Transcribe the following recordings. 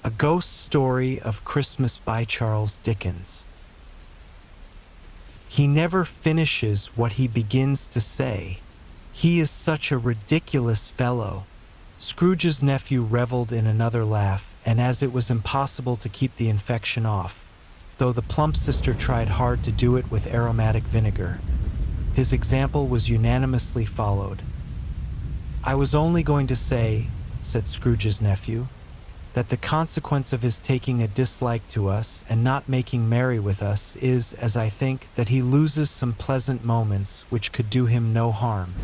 A Ghost Story of Christmas by Charles Dickens. He never finishes what he begins to say. He is such a ridiculous fellow. Scrooge's nephew reveled in another laugh, and as it was impossible to keep the infection off, though the plump sister tried hard to do it with aromatic vinegar, his example was unanimously followed. "I was only going to say," said Scrooge's nephew, "that the consequence of his taking a dislike to us and not making merry with us is, as I think, that he loses some pleasant moments which could do him no harm.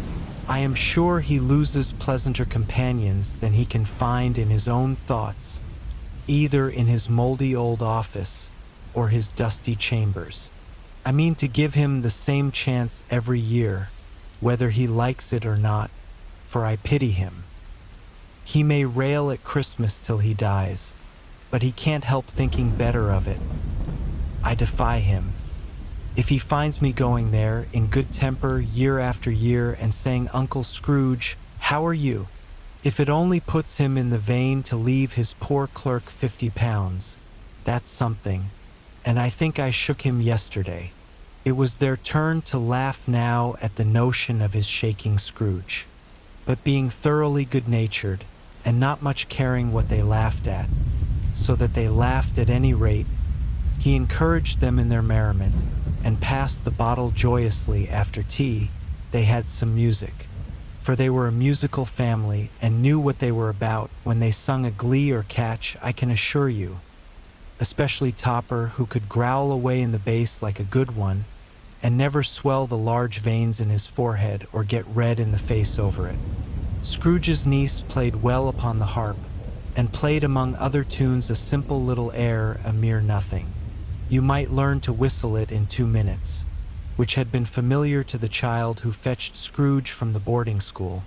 I am sure he loses pleasanter companions than he can find in his own thoughts, either in his moldy old office or his dusty chambers. I mean to give him the same chance every year, whether he likes it or not, for I pity him. He may rail at Christmas till he dies, but he can't help thinking better of it. I defy him. If he finds me going there in good temper year after year and saying, 'Uncle Scrooge, how are you?' if it only puts him in the vein to leave his poor clerk £50, that's something, and I think I shook him yesterday." It was their turn to laugh now at the notion of his shaking Scrooge. But being thoroughly good-natured, and not much caring what they laughed at, so that they laughed at any rate, he encouraged them in their merriment, and passed the bottle joyously. After tea, they had some music, for they were a musical family and knew what they were about when they sung a glee or catch, I can assure you, especially Topper, who could growl away in the bass like a good one, and never swell the large veins in his forehead or get red in the face over it. Scrooge's niece played well upon the harp, and played among other tunes a simple little air, a mere nothing. You might learn to whistle it in 2 minutes, which had been familiar to the child who fetched Scrooge from the boarding school,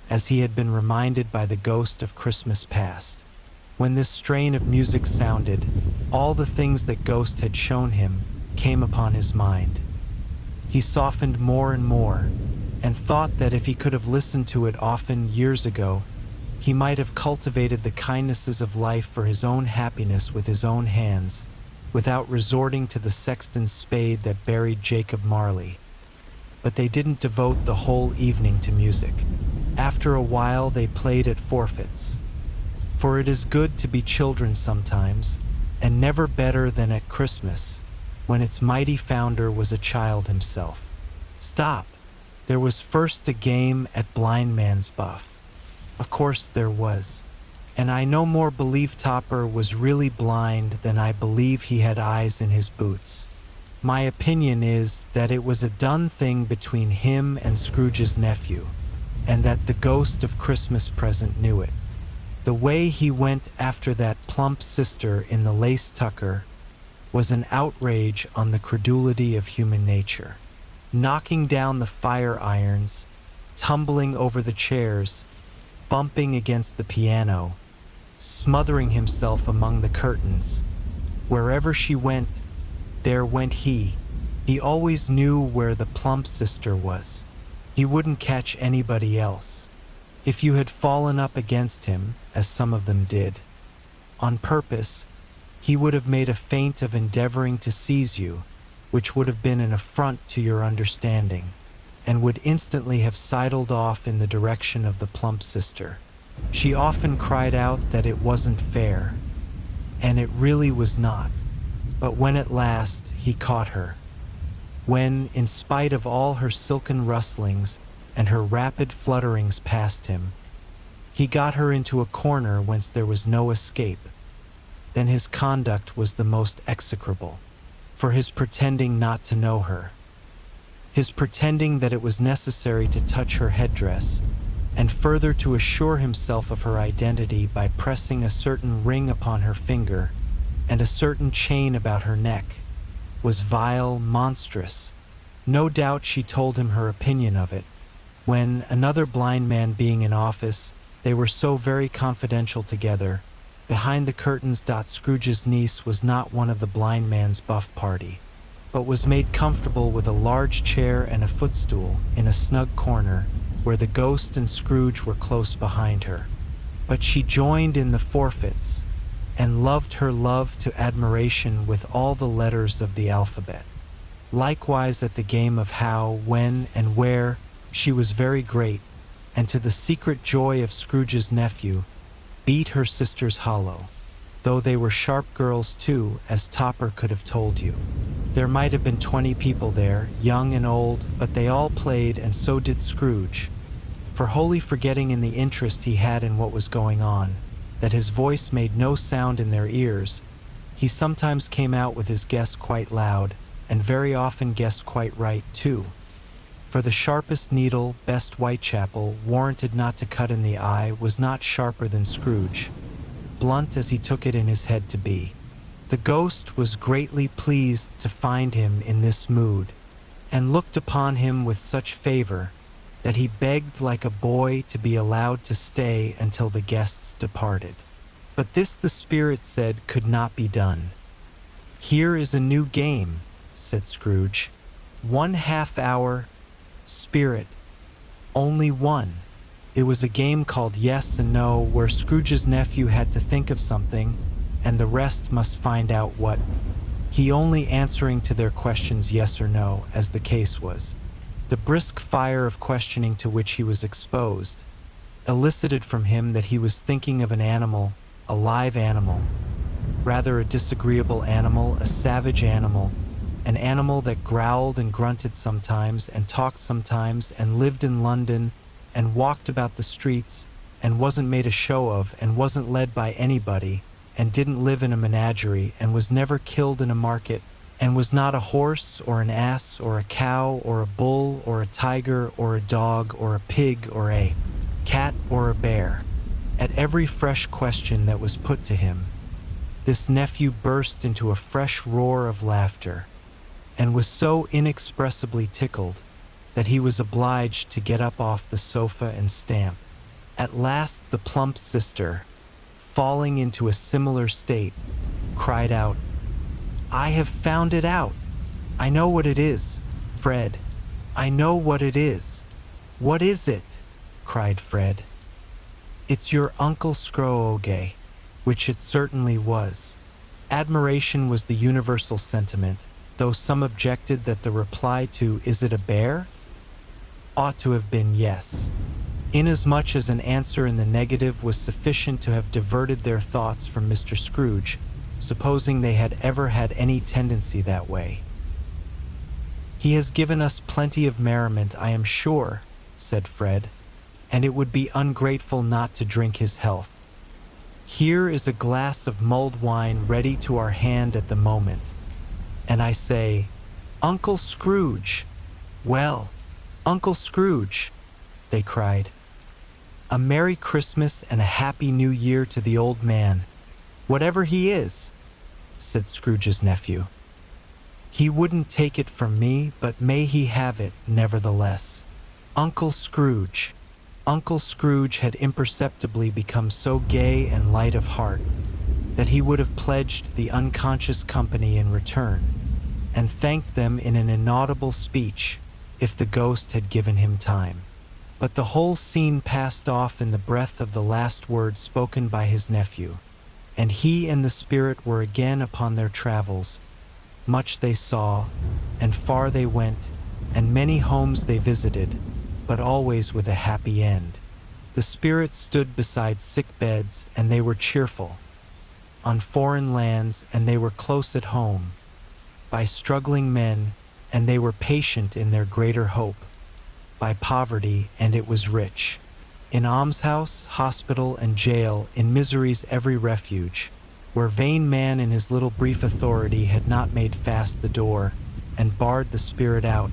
as he had been reminded by the ghost of Christmas past. When this strain of music sounded, all the things that Ghost had shown him came upon his mind. He softened more and more, and thought that if he could have listened to it often years ago, he might have cultivated the kindnesses of life for his own happiness with his own hands, without resorting to the sexton's spade that buried Jacob Marley. But they didn't devote the whole evening to music. After a while they played at forfeits. For it is good to be children sometimes, and never better than at Christmas, when its mighty founder was a child himself. Stop! There was first a game at blind man's buff. Of course there was. And I no more believe Topper was really blind than I believe he had eyes in his boots. My opinion is that it was a done thing between him and Scrooge's nephew, and that the ghost of Christmas present knew it. The way he went after that plump sister in the lace tucker was an outrage on the credulity of human nature. Knocking down the fire irons, tumbling over the chairs, bumping against the piano, smothering himself among the curtains. Wherever she went, there went he. He always knew where the plump sister was. He wouldn't catch anybody else. If you had fallen up against him, as some of them did, on purpose, he would have made a feint of endeavoring to seize you, which would have been an affront to your understanding, and would instantly have sidled off in the direction of the plump sister. She often cried out that it wasn't fair, and it really was not. But when at last he caught her, when, in spite of all her silken rustlings and her rapid flutterings past him, he got her into a corner whence there was no escape, then his conduct was the most execrable. For his pretending not to know her, his pretending that it was necessary to touch her headdress, and further to assure himself of her identity by pressing a certain ring upon her finger and a certain chain about her neck, was vile, monstrous. No doubt she told him her opinion of it, when, another blind man being in office, they were so very confidential together. Behind the curtains, Scrooge's niece was not one of the blind man's buff party, but was made comfortable with a large chair and a footstool in a snug corner where the ghost and Scrooge were close behind her. But she joined in the forfeits, and loved her love to admiration with all the letters of the alphabet. Likewise at the game of how, when, and where, she was very great, and to the secret joy of Scrooge's nephew, beat her sisters hollow, though they were sharp girls too, as Topper could have told you. There might have been 20 people there, young and old, but they all played, and so did Scrooge, for wholly forgetting in the interest he had in what was going on, that his voice made no sound in their ears, he sometimes came out with his guess quite loud, and very often guessed quite right too. For the sharpest needle, best Whitechapel, warranted not to cut in the eye, was not sharper than Scrooge, blunt as he took it in his head to be. The ghost was greatly pleased to find him in this mood, and looked upon him with such favor that he begged like a boy to be allowed to stay until the guests departed. But this the spirit said could not be done. "Here is a new game," said Scrooge. "1/2 hour, spirit, only one." It was a game called Yes and No, where Scrooge's nephew had to think of something, and the rest must find out what, he only answering to their questions yes or no, as the case was. The brisk fire of questioning to which he was exposed elicited from him that he was thinking of an animal, a live animal, rather a disagreeable animal, a savage animal, an animal that growled and grunted sometimes, and talked sometimes, and lived in London, and walked about the streets, and wasn't made a show of, and wasn't led by anybody, and didn't live in a menagerie, and was never killed in a market, and was not a horse, or an ass, or a cow, or a bull, or a tiger, or a dog, or a pig, or a cat, or a bear. At every fresh question that was put to him, this nephew burst into a fresh roar of laughter, and was so inexpressibly tickled that he was obliged to get up off the sofa and stamp. At last the plump sister, falling into a similar state, cried out, "I have found it out. I know what it is, Fred. I know what it is." "What is it?" cried Fred. "It's your Uncle Scrooge," which it certainly was. Admiration was the universal sentiment, though some objected that the reply to "Is it a bear?" ought to have been yes, inasmuch as an answer in the negative was sufficient to have diverted their thoughts from Mr. Scrooge, supposing they had ever had any tendency that way. "He has given us plenty of merriment, I am sure," said Fred, "and it would be ungrateful not to drink his health. Here is a glass of mulled wine ready to our hand at the moment, and I say, Uncle Scrooge!" "Well, Uncle Scrooge," they cried, "a Merry Christmas and a Happy New Year to the old man, whatever he is," said Scrooge's nephew. "He wouldn't take it from me, but may he have it nevertheless." Uncle Scrooge. Uncle Scrooge had imperceptibly become so gay and light of heart that he would have pledged the unconscious company in return, and thanked them in an inaudible speech if the ghost had given him time. But the whole scene passed off in the breath of the last word spoken by his nephew, and he and the spirit were again upon their travels. Much they saw, and far they went, and many homes they visited, but always with a happy end. The spirit stood beside sick beds, and they were cheerful. On foreign lands, and they were close at home. By struggling men, and they were patient in their greater hope. By poverty, and it was rich. In almshouse, hospital, and jail, in misery's every refuge, where vain man in his little brief authority had not made fast the door, and barred the spirit out,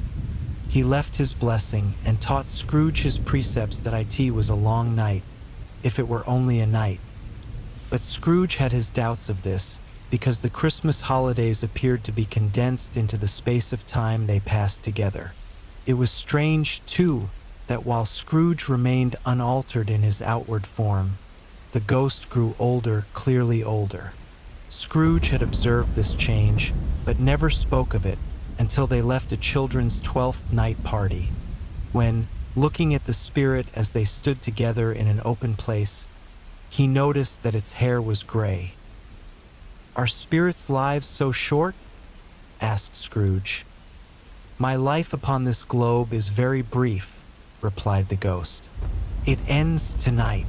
he left his blessing, and taught Scrooge his precepts that it was a long night, if it were only a night. But Scrooge had his doubts of this, because the Christmas holidays appeared to be condensed into the space of time they passed together. It was strange, too, that while Scrooge remained unaltered in his outward form, the ghost grew older, clearly older. Scrooge had observed this change, but never spoke of it until they left a children's 12th night party, when, looking at the spirit as they stood together in an open place, he noticed that its hair was gray, Are spirits' lives so short? Asked Scrooge. My life upon this globe is very brief, replied the ghost. It ends tonight.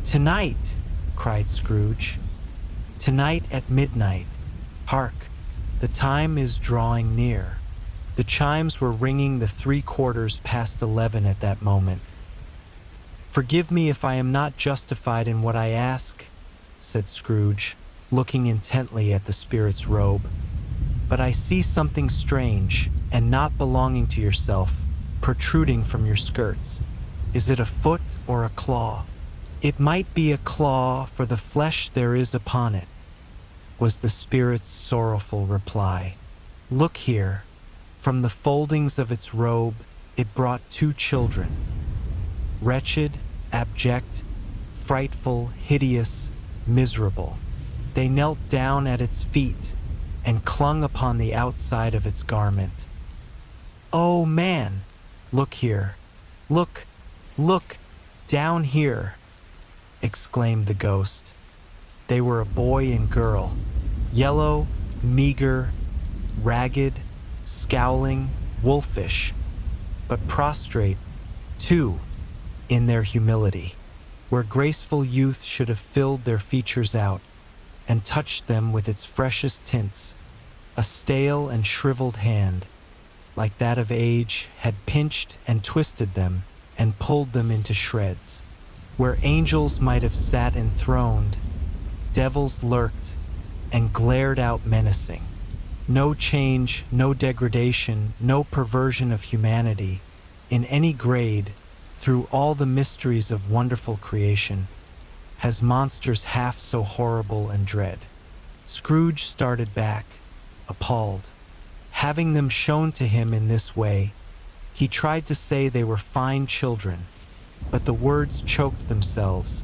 Tonight, cried Scrooge. Tonight at midnight. Hark, the time is drawing near. The chimes were ringing the 11:15 at that moment. Forgive me if I am not justified in what I ask, said Scrooge, looking intently at the spirit's robe. But I see something strange and not belonging to yourself protruding from your skirts. Is it a foot or a claw? It might be a claw, for the flesh there is upon it, was the spirit's sorrowful reply. Look here. From the foldings of its robe it brought 2 children. Wretched, abject, frightful, hideous, miserable. They knelt down at its feet and clung upon the outside of its garment. Oh, man, look here. Look, look, down here, exclaimed the ghost. They were a boy and girl, yellow, meager, ragged, scowling, wolfish, but prostrate, too, in their humility, where graceful youth should have filled their features out and touched them with its freshest tints. A stale and shriveled hand, like that of age, had pinched and twisted them and pulled them into shreds. Where angels might have sat enthroned, devils lurked and glared out menacing. No change, no degradation, no perversion of humanity, in any grade, through all the mysteries of wonderful creation, has monsters half so horrible and dread. Scrooge started back, appalled. Having them shown to him in this way, he tried to say they were fine children, but the words choked themselves,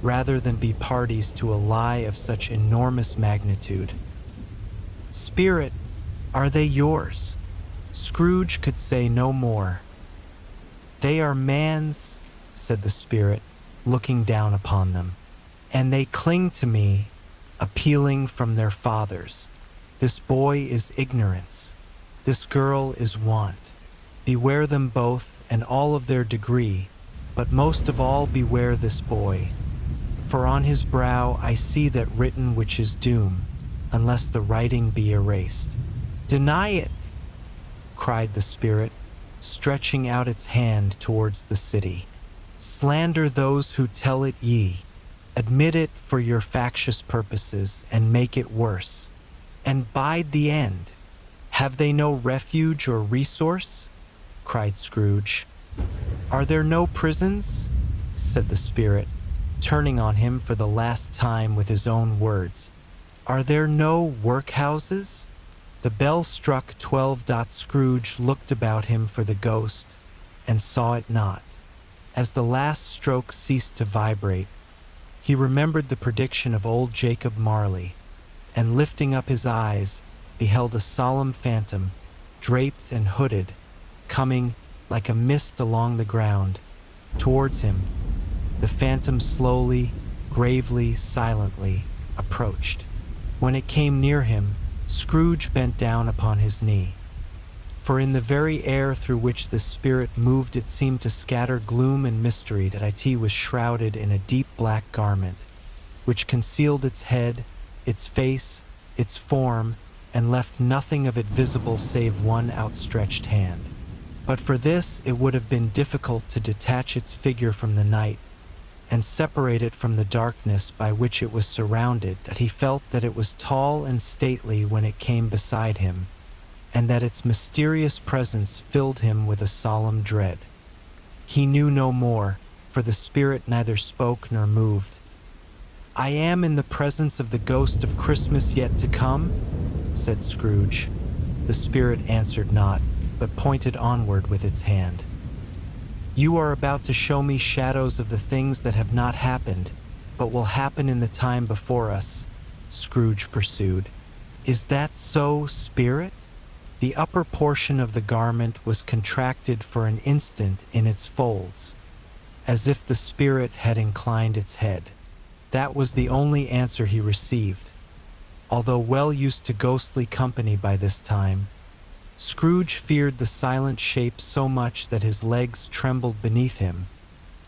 rather than be parties to a lie of such enormous magnitude. Spirit, are they yours? Scrooge could say no more. They are man's, said the spirit, looking down upon them, and they cling to me, appealing from their fathers. This boy is ignorance. This girl is want. Beware them both and all of their degree, but most of all beware this boy. For on his brow I see that written which is doom, unless the writing be erased. Deny it, cried the spirit, stretching out its hand towards the city. Slander those who tell it ye. Admit it for your factious purposes, and make it worse. And bide the end. Have they no refuge or resource? Cried Scrooge. Are there no prisons? Said the spirit, turning on him for the last time with his own words. Are there no workhouses? The bell struck 12. Scrooge looked about him for the ghost, and saw it not. As the last stroke ceased to vibrate, he remembered the prediction of old Jacob Marley, and lifting up his eyes, beheld a solemn phantom, draped and hooded, coming like a mist along the ground. Towards him, the phantom slowly, gravely, silently approached. When it came near him, Scrooge bent down upon his knee. For in the very air through which the spirit moved it seemed to scatter gloom and mystery. That it was shrouded in a deep black garment, which concealed its head, its face, its form, and left nothing of it visible save one outstretched hand. But for this it would have been difficult to detach its figure from the night, and separate it from the darkness by which it was surrounded. That he felt that it was tall and stately when it came beside him, and that its mysterious presence filled him with a solemn dread. He knew no more, for the spirit neither spoke nor moved. I am in the presence of the ghost of Christmas yet to come, said Scrooge. The spirit answered not, but pointed onward with its hand. You are about to show me shadows of the things that have not happened, but will happen in the time before us, Scrooge pursued. Is that so, spirit? The upper portion of the garment was contracted for an instant in its folds, as if the spirit had inclined its head. That was the only answer he received. although well used to ghostly company by this time. Scrooge feared the silent shape so much that his legs trembled beneath him,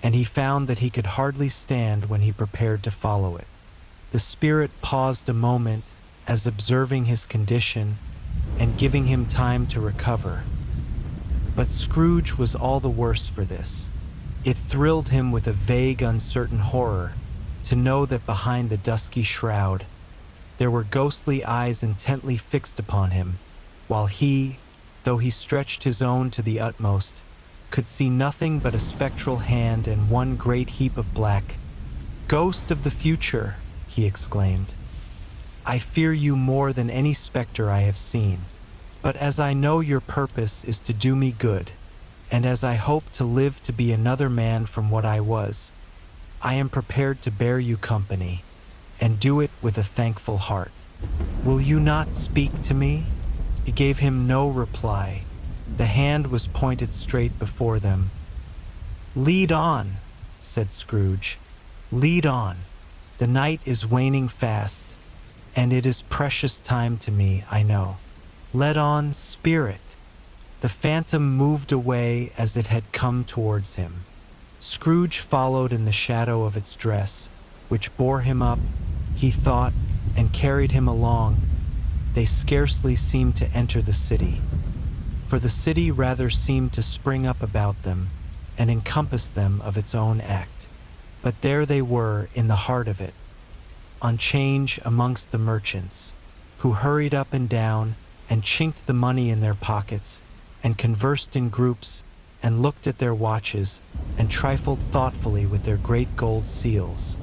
and he found that he could hardly stand when he prepared to follow it. The spirit paused a moment, as observing his condition and giving him time to recover. But Scrooge was all the worse for this. It thrilled him with a vague, uncertain horror to know that behind the dusky shroud there were ghostly eyes intently fixed upon him, while he, though he stretched his own to the utmost, could see nothing but a spectral hand and one great heap of black. "Ghost of the future," he exclaimed, "I fear you more than any specter I have seen. But as I know your purpose is to do me good, and as I hope to live to be another man from what I was, I am prepared to bear you company, and do it with a thankful heart. Will you not speak to me?" He gave him no reply. The hand was pointed straight before them. "Lead on," said Scrooge. "Lead on. The night is waning fast, and it is precious time to me, I know. Let on, spirit." The phantom moved away as it had come towards him. Scrooge followed in the shadow of its dress, which bore him up, he thought, and carried him along. They scarcely seemed to enter the city, for the city rather seemed to spring up about them and encompass them of its own act. But there they were in the heart of it, on change amongst the merchants, who hurried up and down and chinked the money in their pockets, and conversed in groups, and looked at their watches, and trifled thoughtfully with their great gold seals.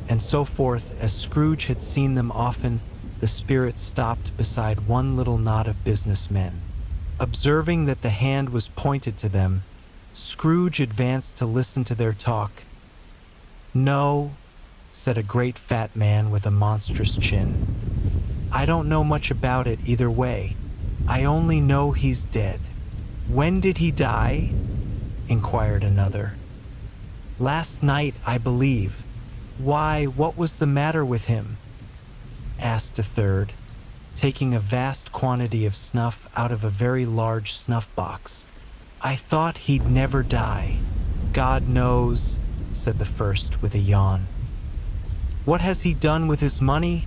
And so forth, as Scrooge had seen them often, the spirit stopped beside one little knot of businessmen. Observing that the hand was pointed to them, Scrooge advanced to listen to their talk. "No," said a great fat man with a monstrous chin. "I don't know much about it either way. I only know he's dead." "When did he die?" inquired another. "Last night, I believe." "Why, what was the matter with him?" asked a third, taking a vast quantity of snuff out of a very large snuff box. "I thought he'd never die." "God knows," said the first with a yawn. "What has he done with his money?"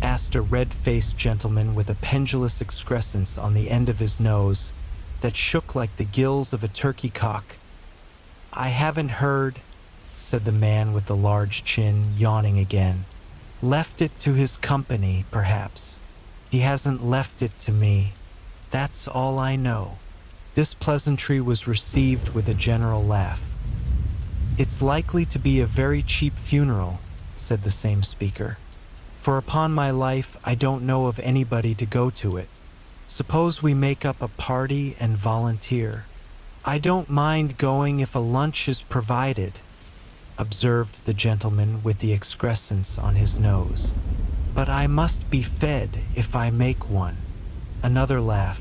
asked a red-faced gentleman with a pendulous excrescence on the end of his nose that shook like the gills of a turkey cock. "I haven't heard," said the man with the large chin, yawning again. "Left it to his company, perhaps. He hasn't left it to me. That's all I know." This pleasantry was received with a general laugh. "It's likely to be a very cheap funeral," said the same speaker, "for upon my life I don't know of anybody to go to it. Suppose we make up a party and volunteer." "I don't mind going if a lunch is provided," observed the gentleman with the excrescence on his nose. "But I must be fed if I make one." Another laugh.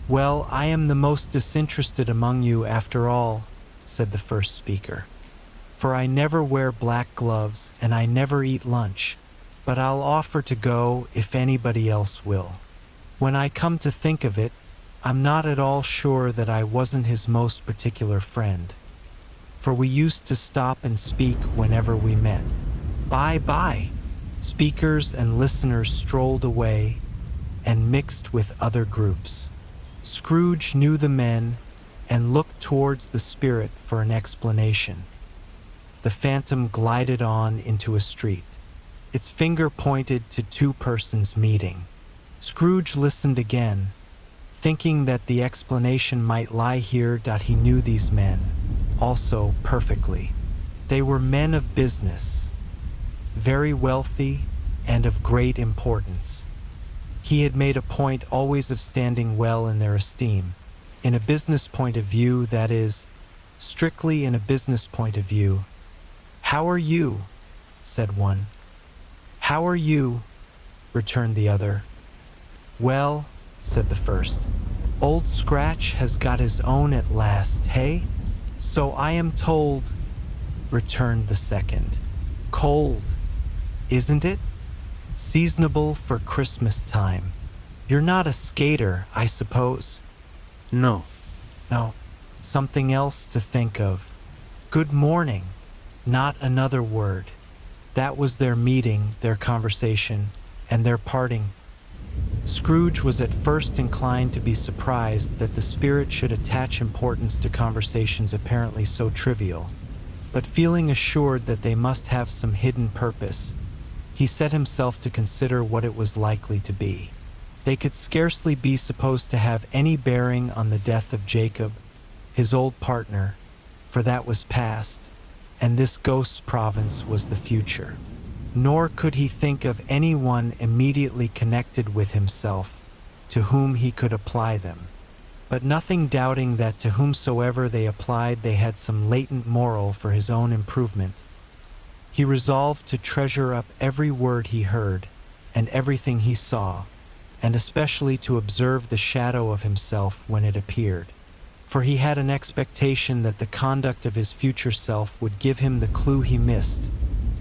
"Well, I am the most disinterested among you after all," said the first speaker, "for I never wear black gloves and I never eat lunch, but I'll offer to go if anybody else will. When I come to think of it, I'm not at all sure that I wasn't his most particular friend, for we used to stop and speak whenever we met. Bye-bye." Speakers and listeners strolled away and mixed with other groups. Scrooge knew the men and looked towards the spirit for an explanation. The phantom glided on into a street. Its finger pointed to two persons meeting. Scrooge listened again, thinking that the explanation might lie here. He knew these men also perfectly. They were men of business, very wealthy and of great importance. He had made a point always of standing well in their esteem. In a business point of view, that is, strictly in a business point of view. "How are you?" said one. "How are you?" returned the other. "Well," said the first, "Old Scratch has got his own at last, hey?" "So I am told," returned the second. "Cold, isn't it?" Seasonable for Christmas time. You're not a skater, I suppose? No. No. Something else to think of. Good morning. Not another word. That was their meeting, their conversation, and their parting. Scrooge was at first inclined to be surprised that the spirit should attach importance to conversations apparently so trivial, but feeling assured that they must have some hidden purpose, he set himself to consider what it was likely to be. They could scarcely be supposed to have any bearing on the death of Jacob, his old partner, for that was past, and this ghost's province was the future. Nor could he think of anyone immediately connected with himself to whom he could apply them, but nothing doubting that to whomsoever they applied they had some latent moral for his own improvement, he resolved to treasure up every word he heard and everything he saw, and especially to observe the shadow of himself when it appeared, for he had an expectation that the conduct of his future self would give him the clue he missed,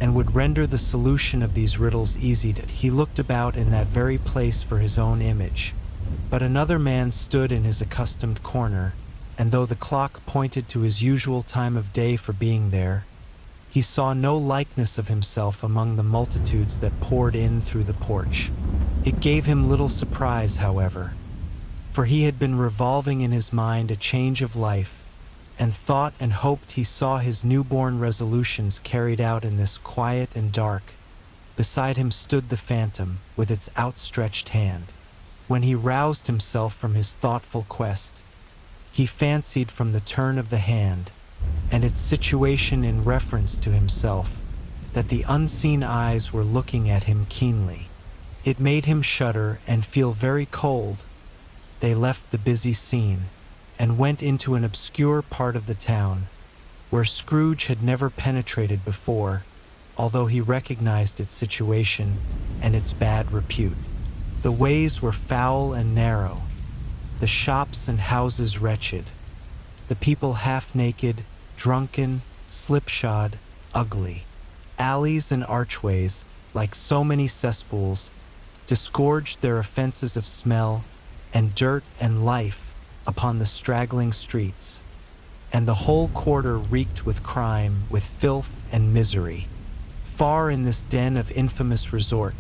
and would render the solution of these riddles easy. He looked about in that very place for his own image, but another man stood in his accustomed corner, and though the clock pointed to his usual time of day for being there, he saw no likeness of himself among the multitudes that poured in through the porch. It gave him little surprise, however, for he had been revolving in his mind a change of life, and thought and hoped he saw his newborn resolutions carried out in this quiet and dark. Beside him stood the phantom with its outstretched hand. When he roused himself from his thoughtful quest, he fancied from the turn of the hand and its situation in reference to himself that the unseen eyes were looking at him keenly. It made him shudder and feel very cold. They left the busy scene and went into an obscure part of the town, where Scrooge had never penetrated before, although he recognized its situation and its bad repute. The ways were foul and narrow, the shops and houses wretched, the people half-naked, drunken, slipshod, ugly. Alleys and archways, like so many cesspools, disgorged their offenses of smell and dirt and life upon the straggling streets, and the whole quarter reeked with crime, with filth and misery. Far in this den of infamous resort,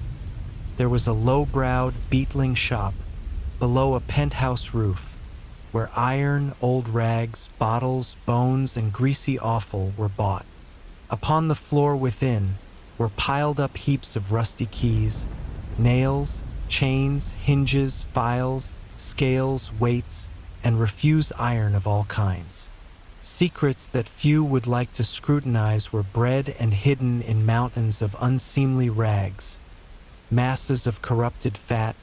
there was a low-browed, beetling shop below a penthouse roof, where iron, old rags, bottles, bones, and greasy offal were bought. Upon the floor within were piled up heaps of rusty keys, nails, chains, hinges, files, scales, weights, and refuse iron of all kinds. Secrets that few would like to scrutinize were bred and hidden in mountains of unseemly rags, masses of corrupted fat,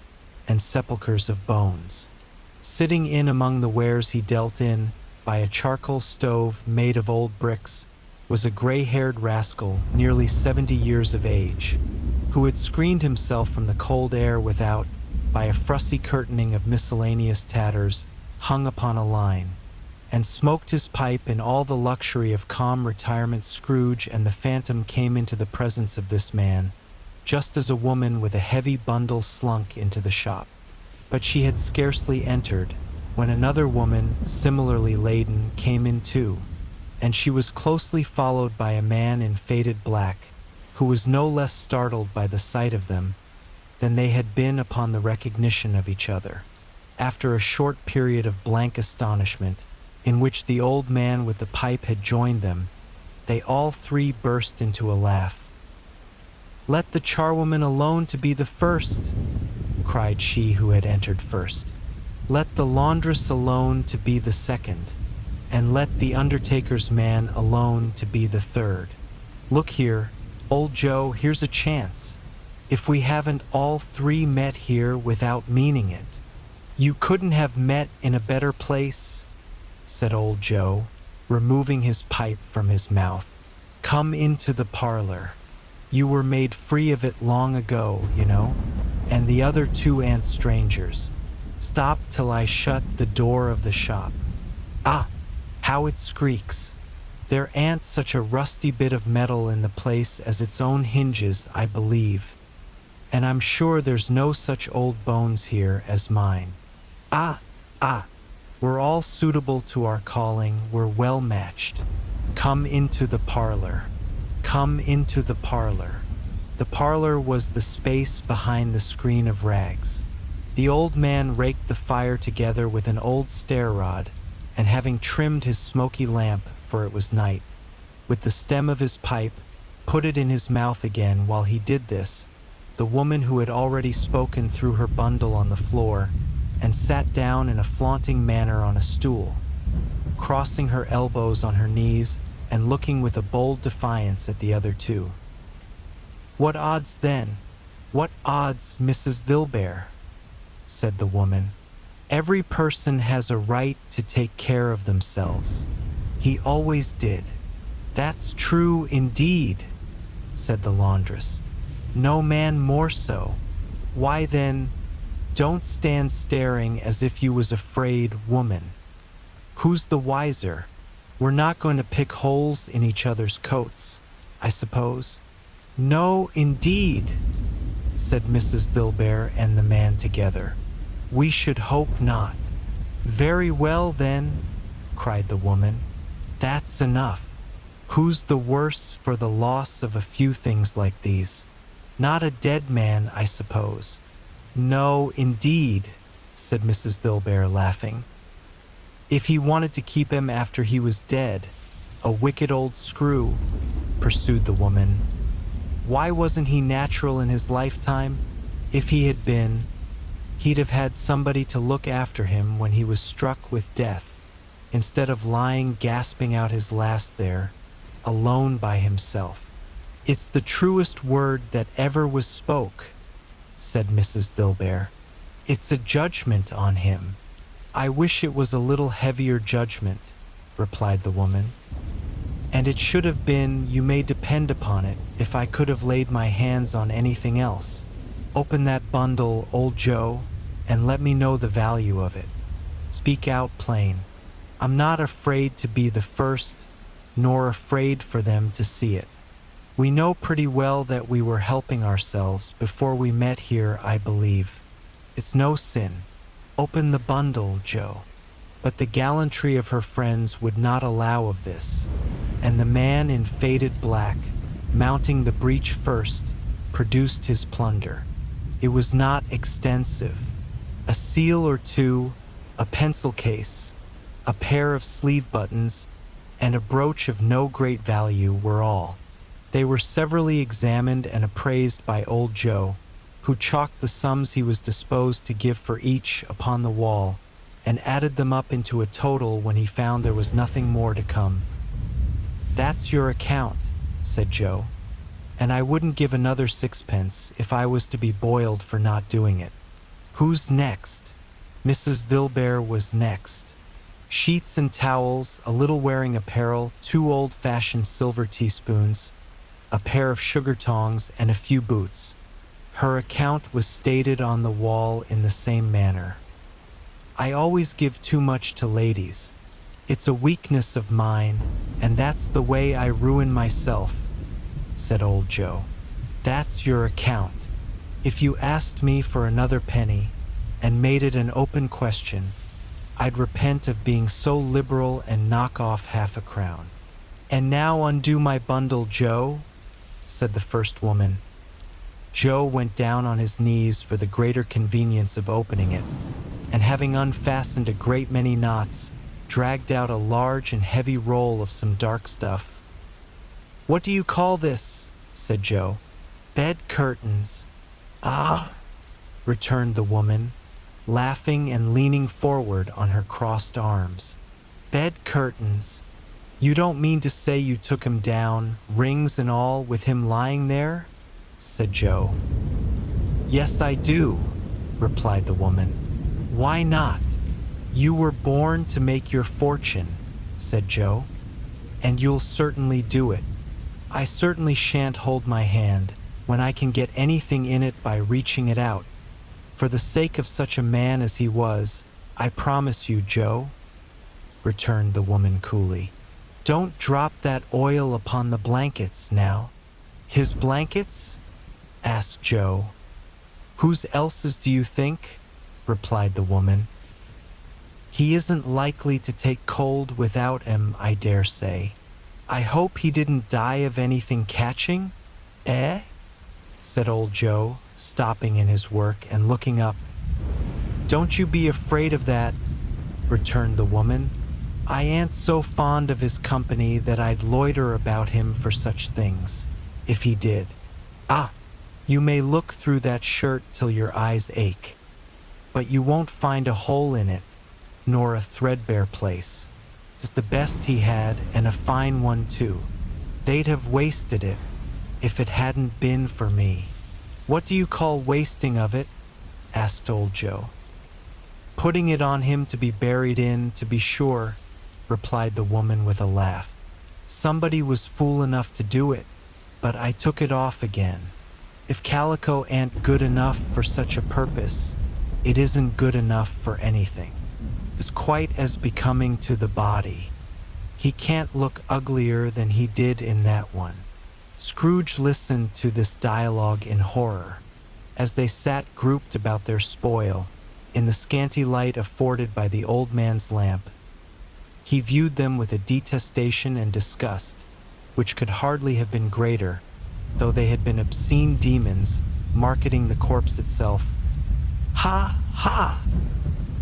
and sepulchres of bones. Sitting in among the wares he dealt in, by a charcoal stove made of old bricks, was a gray-haired rascal nearly 70 years of age, who had screened himself from the cold air without by a fussy curtaining of miscellaneous tatters hung upon a line, and smoked his pipe in all the luxury of calm retirement. Scrooge and the phantom came into the presence of this man, just as a woman with a heavy bundle slunk into the shop. But she had scarcely entered when another woman, similarly laden, came in too, and she was closely followed by a man in faded black, who was no less startled by the sight of them than they had been upon the recognition of each other. After a short period of blank astonishment, in which the old man with the pipe had joined them, they all three burst into a laugh. "Let the charwoman alone to be the first," cried she who had entered first. "Let the laundress alone to be the second, and let the undertaker's man alone to be the third. Look here, old Joe, here's a chance. If we haven't all three met here without meaning it." "You couldn't have met in a better place," said old Joe, removing his pipe from his mouth. "Come into the parlor. You were made free of it long ago, you know, and the other two aren't strangers. Stop till I shut the door of the shop. Ah, how it squeaks. There ain't such a rusty bit of metal in the place as its own hinges, I believe. and I'm sure there's no such old bones here as mine. Ah, we're all suitable to our calling, we're well matched. Come into the parlor. Come into the parlor. The parlor was the space behind the screen of rags. The old man raked the fire together with an old stair rod, and having trimmed his smoky lamp, for it was night, with the stem of his pipe, put it in his mouth again. While he did this, the woman who had already spoken threw her bundle on the floor and sat down in a flaunting manner on a stool, crossing her elbows on her knees and looking with a bold defiance at the other two. "What odds then? What odds, Mrs. Dilbear?" said the woman. "Every person has a right to take care of themselves. He always did." "That's true indeed," said the laundress. "No man more so. Why then, don't stand staring as if you was afraid, woman. Who's the wiser? We're not going to pick holes in each other's coats, I suppose?" "No, indeed," said Mrs. Dilbear and the man together. "We should hope not." "Very well, then," cried the woman. "That's enough. Who's the worse for the loss of a few things like these? Not a dead man, I suppose?" "No, indeed," said Mrs. Dilbear, laughing. "If he wanted to keep him after he was dead, a wicked old screw," pursued the woman. "Why wasn't he natural in his lifetime? If he had been, he'd have had somebody to look after him when he was struck with death, instead of lying gasping out his last there, alone by himself." "It's the truest word that ever was spoke," said Mrs. Dilbear. "It's a judgment on him." "I wish it was a little heavier judgment," replied the woman. "And it should have been, you may depend upon it, if I could have laid my hands on anything else. Open that bundle, old Joe, and let me know the value of it. Speak out plain. I'm not afraid to be the first, nor afraid for them to see it. We know pretty well that we were helping ourselves before we met here, I believe. It's no sin. Open the bundle, Joe." But the gallantry of her friends would not allow of this, and the man in faded black, mounting the breech first, produced his plunder. It was not extensive. A seal or two, a pencil case, a pair of sleeve buttons, and a brooch of no great value were all. They were severally examined and appraised by old Joe, who chalked the sums he was disposed to give for each upon the wall, and added them up into a total when he found there was nothing more to come. "That's your account," said Joe, "and I wouldn't give another sixpence if I was to be boiled for not doing it. Who's next?" Mrs. Dilbear was next. Sheets and towels, a little wearing apparel, 2 old-fashioned silver teaspoons, a pair of sugar tongs, and a few boots. Her account was stated on the wall in the same manner. "I always give too much to ladies. It's a weakness of mine, and that's the way I ruin myself," said old Joe. "That's your account. If you asked me for another penny, and made it an open question, I'd repent of being so liberal and knock off half a crown." "And now undo my bundle, Joe," said the first woman. Joe went down on his knees for the greater convenience of opening it, and having unfastened a great many knots, dragged out a large and heavy roll of some dark stuff. "What do you call this?" said Joe. "Bed curtains." "Ah," returned the woman, laughing and leaning forward on her crossed arms. "Bed curtains. You don't mean to say you took him down, rings and all, with him lying there?" said Joe. "Yes, I do," replied the woman. "Why not? You were born to make your fortune," said Joe, "and you'll certainly do it. I certainly shan't hold my hand when I can get anything in it by reaching it out. For the sake of such a man as he was, I promise you, Joe," returned the woman coolly. "Don't drop that oil upon the blankets now." "His blankets?" asked Joe, Whose else's do you think? Replied the woman. He isn't likely to take cold without him, I dare say. I hope he didn't die of anything catching? Eh? Said old Joe, stopping in his work and looking up. Don't you be afraid of that, returned the woman. I ain't so fond of his company that I'd loiter about him for such things, if he did. Ah, you may look through that shirt till your eyes ache, but you won't find a hole in it, nor a threadbare place. It's the best he had, and a fine one too. They'd have wasted it, if it hadn't been for me. What do you call wasting of it? Asked old Joe. Putting it on him to be buried in, to be sure, replied the woman with a laugh. Somebody was fool enough to do it, but I took it off again. If calico ain't good enough for such a purpose, it isn't good enough for anything. It's quite as becoming to the body. He can't look uglier than he did in that one. Scrooge listened to this dialogue in horror, as they sat grouped about their spoil, in the scanty light afforded by the old man's lamp. He viewed them with a detestation and disgust, which could hardly have been greater, though they had been obscene demons marketing the corpse itself. Ha! Ha!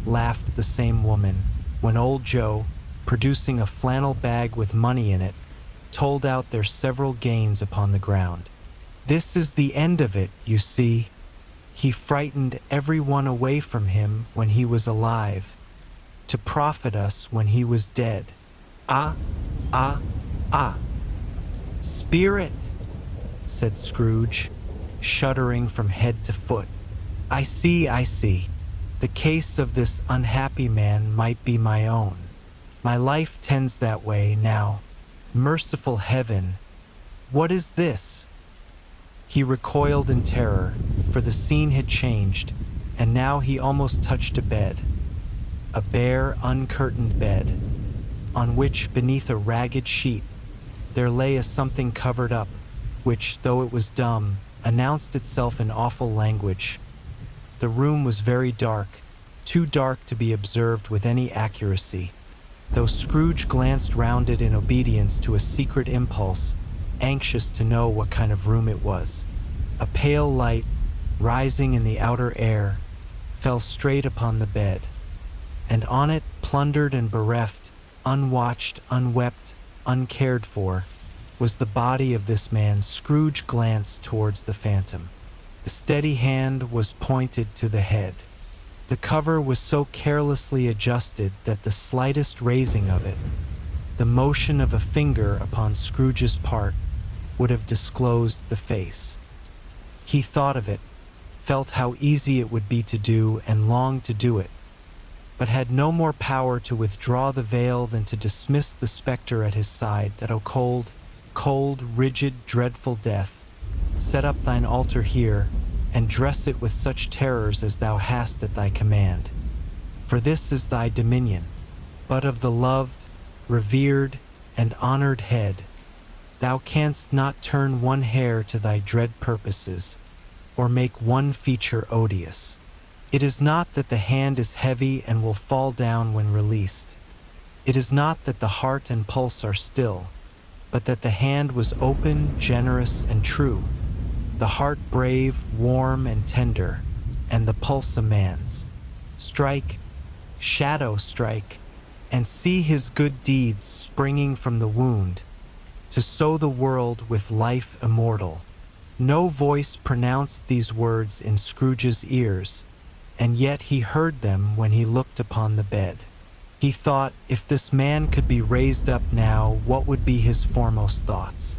Laughed the same woman, when old Joe, producing a flannel bag with money in it, told out their several gains upon the ground. This is the end of it, you see. He frightened everyone away from him when he was alive, to profit us when he was dead. Ah, ah, ah. Spirit, said Scrooge, shuddering from head to foot. I see, I see. The case of this unhappy man might be my own. My life tends that way now. Merciful heaven, what is this? He recoiled in terror, for the scene had changed, and now he almost touched a bed. A bare, uncurtained bed, on which, beneath a ragged sheet, there lay a something covered up, which, though it was dumb, announced itself in awful language. The room was very dark, too dark to be observed with any accuracy, though Scrooge glanced round it in obedience to a secret impulse, anxious to know what kind of room it was. A pale light, rising in the outer air, fell straight upon the bed, and on it, plundered and bereft, unwatched, unwept, uncared for, was the body of this man. Scrooge glanced towards the phantom. The steady hand was pointed to the head. The cover was so carelessly adjusted that the slightest raising of it, the motion of a finger upon Scrooge's part, would have disclosed the face. He thought of it, felt how easy it would be to do, and longed to do it, but had no more power to withdraw the veil than to dismiss the spectre at his side, that, O cold, cold, rigid, dreadful death, set up thine altar here, and dress it with such terrors as thou hast at thy command. For this is thy dominion, but of the loved, revered, and honored head. Thou canst not turn one hair to thy dread purposes, or make one feature odious. It is not that the hand is heavy and will fall down when released. It is not that the heart and pulse are still, but that the hand was open, generous, and true, the heart brave, warm, and tender, and the pulse a man's. Strike, shadow strike, and see his good deeds springing from the wound, to sow the world with life immortal. No voice pronounced these words in Scrooge's ears, and yet he heard them when he looked upon the bed. He thought, if this man could be raised up now, what would be his foremost thoughts?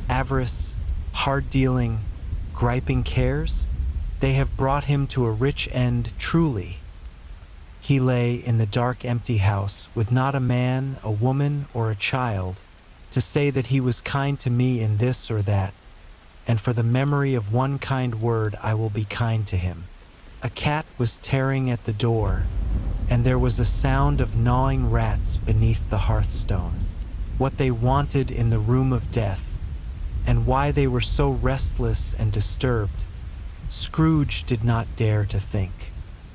Avarice, hard-dealing, griping cares? They have brought him to a rich end truly. He lay in the dark, empty house, with not a man, a woman, or a child, to say that he was kind to me in this or that, and for the memory of one kind word I will be kind to him. A cat was tearing at the door, and there was a sound of gnawing rats beneath the hearthstone. What they wanted in the room of death, and why they were so restless and disturbed, Scrooge did not dare to think.